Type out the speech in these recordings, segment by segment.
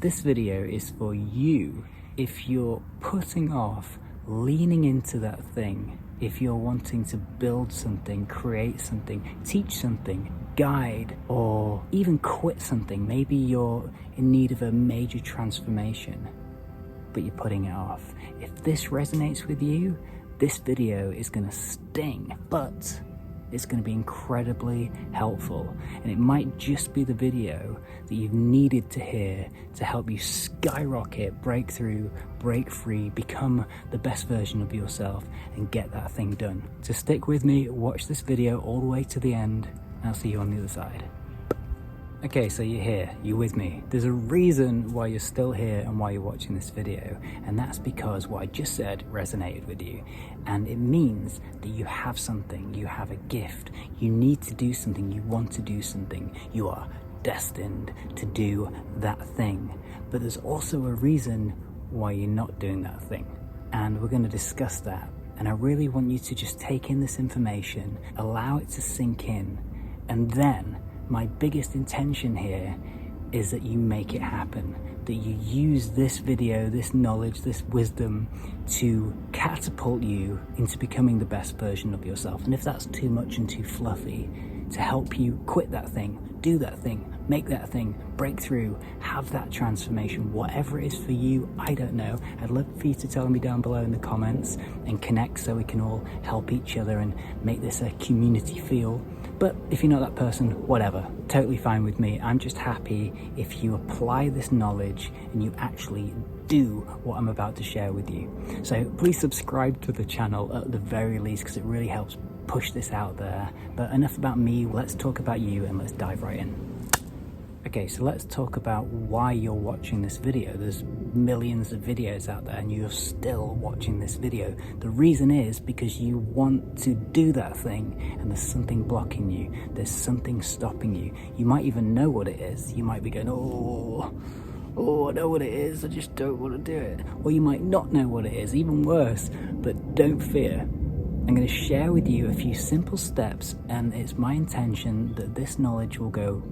This video is for you if you're putting off leaning into that thing, if you're wanting to build something, create something, teach something, guide, or even quit something. Maybe you're in need of a major transformation, but you're putting it off. If this resonates with you, this video is going to sting, but it's going to be incredibly helpful, and it might just be the video that you've needed to hear to help you skyrocket, break through, break free, become the best version of yourself and get that thing done. So stick with me, watch this video all the way to the end, and I'll see you on the other side. Okay, so you're here, you're with me. There's a reason why you're still here and why you're watching this video, and that's because what I just said resonated with you. And it means that you have something, you have a gift, you need to do something, you want to do something, you are destined to do that thing. But there's also a reason why you're not doing that thing, and we're going to discuss that. And I really want you to just take in this information, allow it to sink in, and then my biggest intention here is that you make it happen, that you use this video, this knowledge, this wisdom to catapult you into becoming the best version of yourself. And if that's too much and too fluffy, to help you quit that thing, do that thing, make that thing, break through, have that transformation, whatever it is for you, I don't know. I'd love for you to tell me down below in the comments and connect so we can all help each other and make this a community feel. But if you're not that person, whatever, totally fine with me. I'm just happy if you apply this knowledge and you actually do what I'm about to share with you. So please subscribe to the channel at the very least, because it really helps push this out there. But enough about me, let's talk about you and let's dive right in. Okay, so let's talk about why you're watching this video. There's millions of videos out there and you're still watching this video. The reason is because you want to do that thing and there's something blocking you. There's something stopping you. You might even know what it is. You might be going, oh, I know what it is, I just don't want to do it. Or you might not know what it is, even worse, but don't fear. I'm going to share with you a few simple steps, and it's my intention that this knowledge will go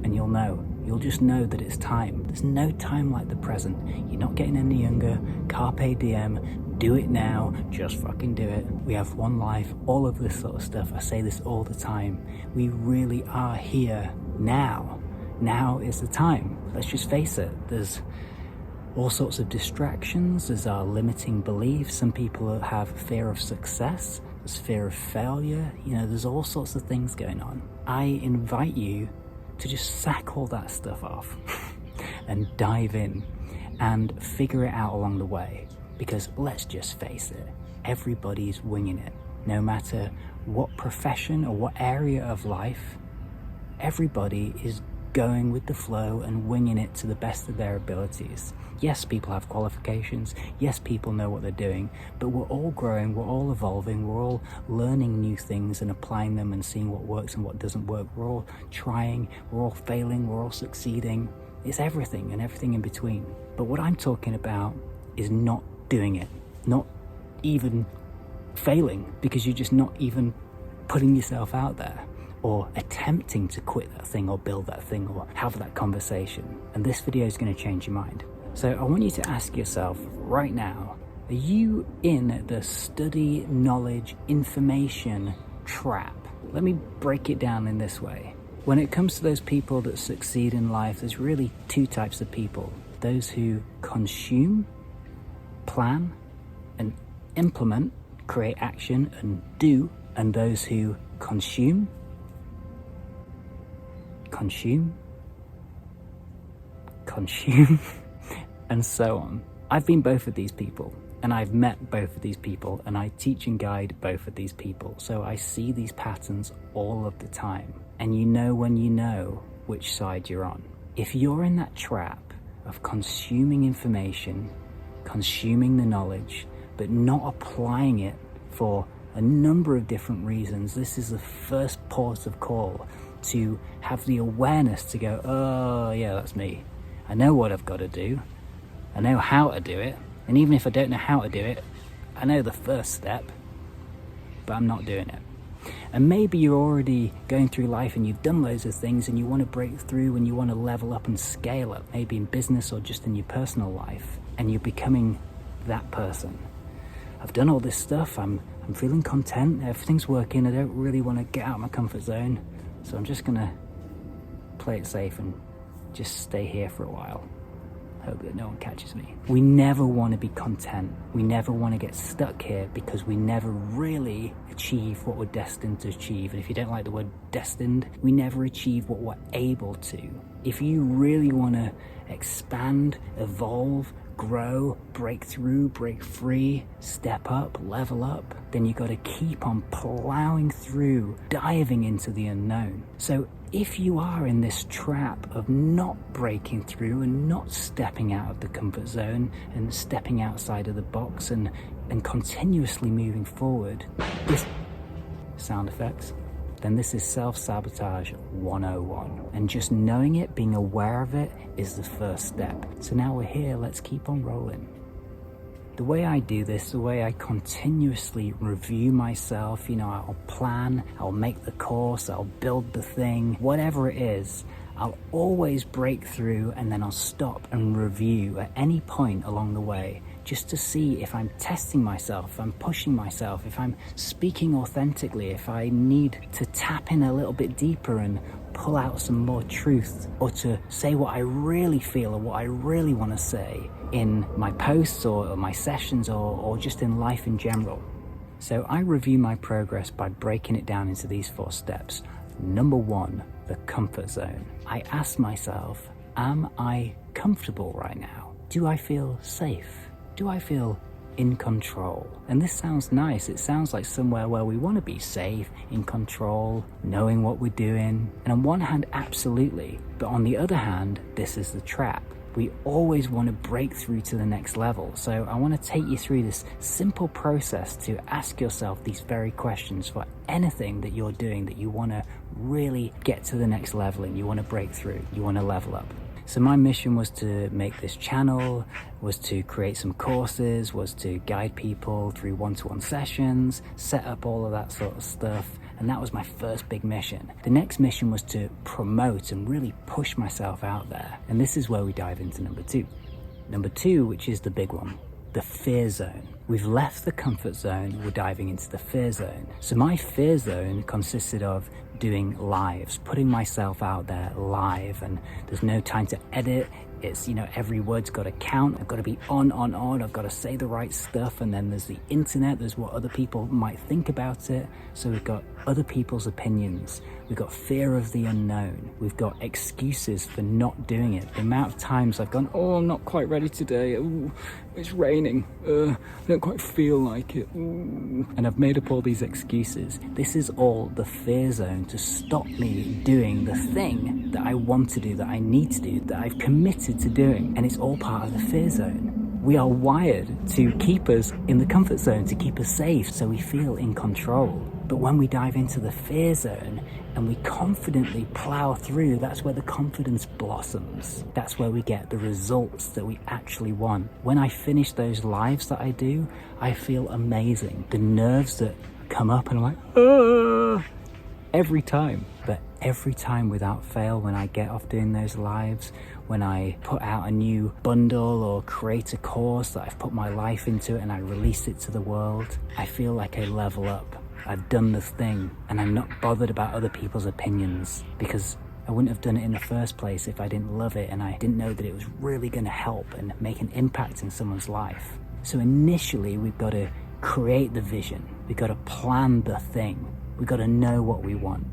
and you'll know. You'll just know that it's time. There's no time like the present. You're not getting any younger. Carpe diem. Do it now. Just fucking do it. We have one life. All of this sort of stuff. I say this all the time. We really are here now. Now is the time. Let's just face it. There's all sorts of distractions. There's our limiting beliefs. Some people have fear of success. There's fear of failure. You know, there's all sorts of things going on. I invite you to just sack all that stuff off and dive in and figure it out along the way. Because let's just face it, everybody's winging it. No matter what profession or what area of life, everybody is going with the flow and winging it to the best of their abilities. Yes, people have qualifications. Yes, people know what they're doing, but we're all growing, we're all evolving, we're all learning new things and applying them and seeing what works and what doesn't work. We're all trying, we're all failing, we're all succeeding. It's everything and everything in between. But what I'm talking about is not doing it, not even failing, because you're just not even putting yourself out there, or attempting to quit that thing or build that thing or have that conversation. And this video is going to change your mind. So I want you to ask yourself right now, are you in the study, knowledge, information trap? Let me break it down in this way. When it comes to those people that succeed in life, there's really two types of people. Those who consume, plan, and implement, create action and do, and those who consume, and so on. I've been both of these people, and I've met both of these people, and I teach and guide both of these people. So I see these patterns all of the time. And you know when you know which side you're on. If you're in that trap of consuming information, consuming the knowledge, but not applying it for a number of different reasons, this is the first port of call to have the awareness to go, oh yeah, that's me. I know what I've got to do. I know how to do it. And even if I don't know how to do it, I know the first step, but I'm not doing it. And maybe you're already going through life and you've done loads of things and you want to break through and you want to level up and scale up, maybe in business or just in your personal life, and you're becoming that person. I've done all this stuff, I'm feeling content, everything's working, I don't really want to get out of my comfort zone, so I'm just gonna play it safe and just stay here for a while. Hope that no one catches me. We never want to be content. We never want to get stuck here because we never really achieve what we're destined to achieve. And if you don't like the word destined, we never achieve what we're able to. If you really want to expand, evolve, grow, break through, break free, step up, level up, then you got to keep on plowing through, diving into the unknown. So if you are in this trap of not breaking through and not stepping out of the comfort zone and stepping outside of the box and continuously moving forward, this sound effects, then this is self-sabotage 101. And just knowing it, being aware of it, is the first step. So now we're here, let's keep on rolling. The way I do this, the way I continuously review myself, I'll plan, I'll make the course, I'll build the thing, whatever it is, I'll always break through and then I'll stop and review at any point along the way, just to see if I'm testing myself, if I'm pushing myself, if I'm speaking authentically, if I need to tap in a little bit deeper and pull out some more truth, or to say what I really feel or what I really want to say in my posts or my sessions or just in life in general. So I review my progress by breaking it down into these 4 steps. Number 1, the comfort zone. I ask myself, am I comfortable right now? Do I feel safe? Do I feel in control? And this sounds nice. It sounds like somewhere where we want to be safe, in control, knowing what we're doing. And on one hand, absolutely. But on the other hand, this is the trap. We always want to break through to the next level. So I want to take you through this simple process to ask yourself these very questions for anything that you're doing that you want to really get to the next level and you want to break through, you want to level up. So my mission was to make this channel, was to create some courses, was to guide people through one-to-one sessions, set up all of that sort of stuff. And that was my first big mission. The next mission was to promote and really push myself out there. And this is where we dive into number 2. Number 2, which is the big one, the fear zone. We've left the comfort zone, we're diving into the fear zone. So my fear zone consisted of doing lives, putting myself out there live, and there's no time to edit. It's, every word's got to count. I've got to be on. I've got to say the right stuff. And then there's the internet. There's what other people might think about it. So we've got other people's opinions. We've got fear of the unknown. We've got excuses for not doing it. The amount of times I've gone, I'm not quite ready today. Ooh, it's raining. I don't quite feel like it. Ooh. And I've made up all these excuses. This is all the fear zone to stop me doing the thing that I want to do, that I need to do, that I've committed to doing. And it's all part of the fear zone. We are wired to keep us in the comfort zone, to keep us safe, so we feel in control. But when we dive into the fear zone and we confidently plow through, that's where the confidence blossoms. That's where we get the results that we actually want. When I finish those lives that I do, I feel amazing. The nerves that come up and I'm like, ah! Every time. But every time without fail, when I get off doing those lives, when I put out a new bundle or create a course that I've put my life into and I release it to the world, I feel like I level up. I've done the thing and I'm not bothered about other people's opinions, because I wouldn't have done it in the first place if I didn't love it and I didn't know that it was really going to help and make an impact in someone's life. So initially we've got to create the vision. We've got to plan the thing. We've got to know what we want.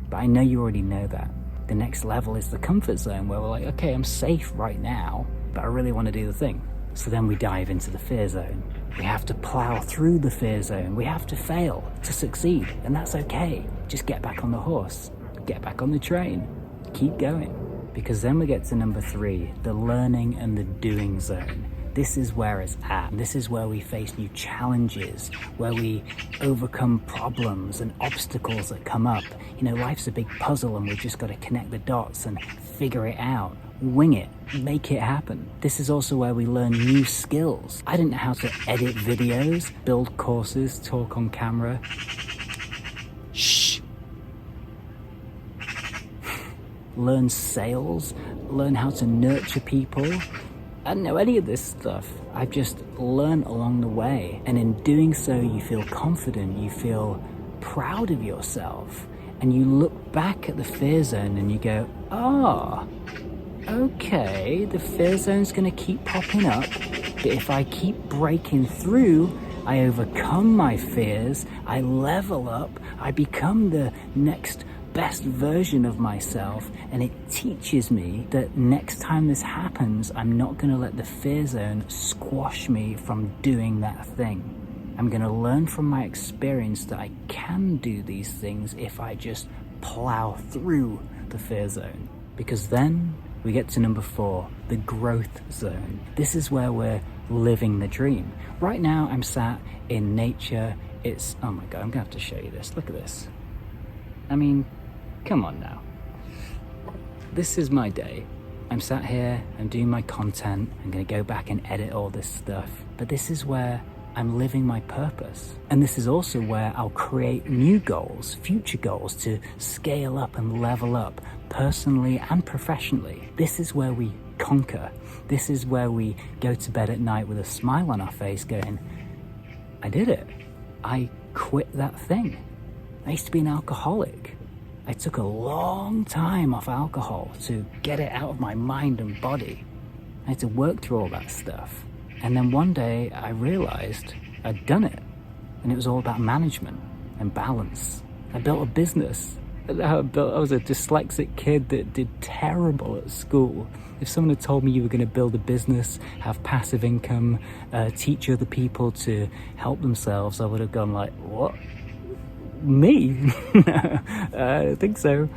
But I know you already know that. The next level is the comfort zone, where we're like, okay, I'm safe right now, but I really want to do the thing. So then we dive into the fear zone. We have to plow through the fear zone. We have to fail to succeed, and that's okay. Just get back on the horse, get back on the train, keep going. Because then we get to number 3, the learning and the doing zone. This is where it's at. This is where we face new challenges, where we overcome problems and obstacles that come up. Life's a big puzzle and we've just got to connect the dots and figure it out, wing it, make it happen. This is also where we learn new skills. I didn't know how to edit videos, build courses, talk on camera. learn sales, learn how to nurture people. I don't know any of this stuff. I've just learned along the way. And in doing so, you feel confident, you feel proud of yourself. And you look back at the fear zone and you go, okay, the fear zone's gonna keep popping up, but if I keep breaking through, I overcome my fears, I level up, I become the next best version of myself, and it teaches me that next time this happens, I'm not gonna let the fear zone squash me from doing that thing. I'm gonna learn from my experience that I can do these things if I just plow through the fear zone. Because then we get to number 4, the growth zone. This is where we're living the dream. Right now, I'm sat in nature. It's, oh my God, I'm gonna have to show you this. Look at this. I mean, come on now. This is my day. I'm sat here, I'm doing my content. I'm gonna go back and edit all this stuff. But this is where I'm living my purpose. And this is also where I'll create new goals, future goals to scale up and level up personally and professionally. This is where we conquer. This is where we go to bed at night with a smile on our face going, I did it. I quit that thing. I used to be an alcoholic. I took a long time off alcohol to get it out of my mind and body. I had to work through all that stuff. And then one day I realized I'd done it. And it was all about management and balance. I built a business. I was a dyslexic kid that did terrible at school. If someone had told me you were going to build a business, have passive income, teach other people to help themselves, I would have gone like, what? Me? I don't think so.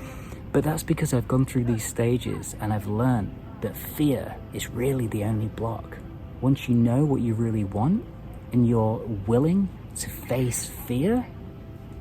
But that's because I've gone through these stages and I've learned that fear is really the only block. Once you know what you really want and you're willing to face fear,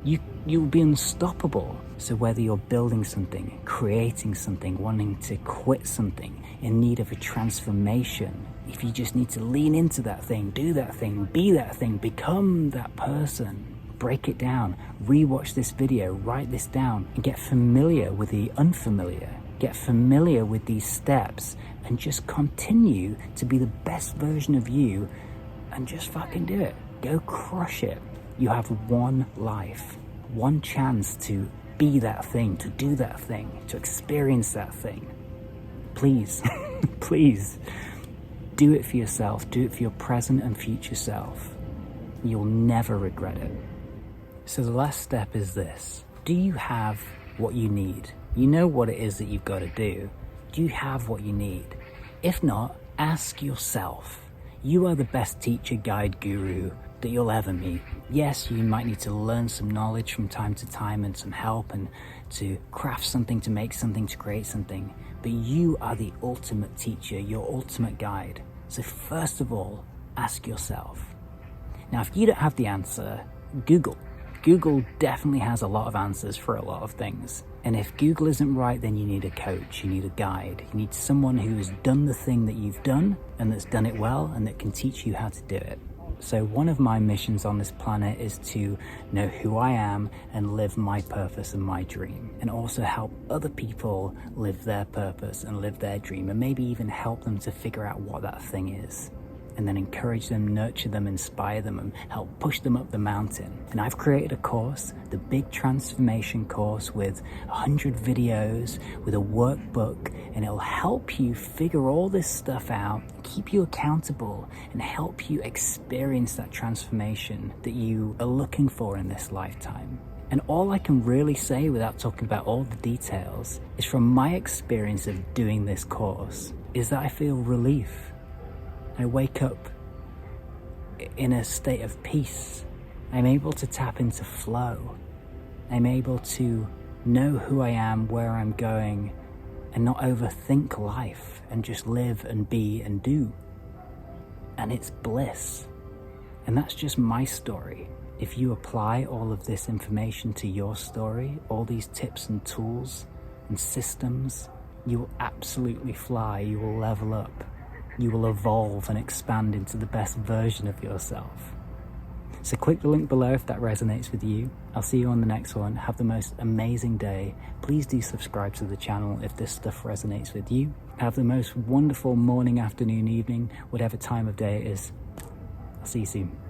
you'll be unstoppable. So whether you're building something, creating something, wanting to quit something, in need of a transformation, if you just need to lean into that thing, do that thing, be that thing, become that person, break it down, rewatch this video, write this down, and get familiar with the unfamiliar. Get familiar with these steps and just continue to be the best version of you and just fucking do it. Go crush it. You have one life, one chance to be that thing, to do that thing, to experience that thing. Please, please, do it for yourself. Do it for your present and future self. You'll never regret it. So the last step is this. Do you have what you need? You know what it is that you've got to do. Do you have what you need? If not, ask yourself. You are the best teacher, guide, guru that you'll ever meet. Yes, you might need to learn some knowledge from time to time and some help and to craft something, to make something, to create something. But you are the ultimate teacher, your ultimate guide. So first of all, ask yourself. Now, if you don't have the answer, Google. Google definitely has a lot of answers for a lot of things. And if Google isn't right, then you need a coach, you need a guide. You need someone who has done the thing that you've done and that's done it well and that can teach you how to do it. So one of my missions on this planet is to know who I am and live my purpose and my dream, and also help other people live their purpose and live their dream, and maybe even help them to figure out what that thing is, and then encourage them, nurture them, inspire them, and help push them up the mountain. And I've created a course, the Big Transformation course, with 100 videos, with a workbook, and it'll help you figure all this stuff out, keep you accountable, and help you experience that transformation that you are looking for in this lifetime. And all I can really say without talking about all the details is from my experience of doing this course, is that I feel relief. I wake up in a state of peace. I'm able to tap into flow. I'm able to know who I am, where I'm going, and not overthink life and just live and be and do. And it's bliss. And that's just my story. If you apply all of this information to your story, all these tips and tools and systems, you will absolutely fly. You will level up. You will evolve and expand into the best version of yourself. So click the link below if that resonates with you. I'll see you on the next one. Have the most amazing day. Please do subscribe to the channel if this stuff resonates with you. Have the most wonderful morning, afternoon, evening, whatever time of day it is. I'll see you soon.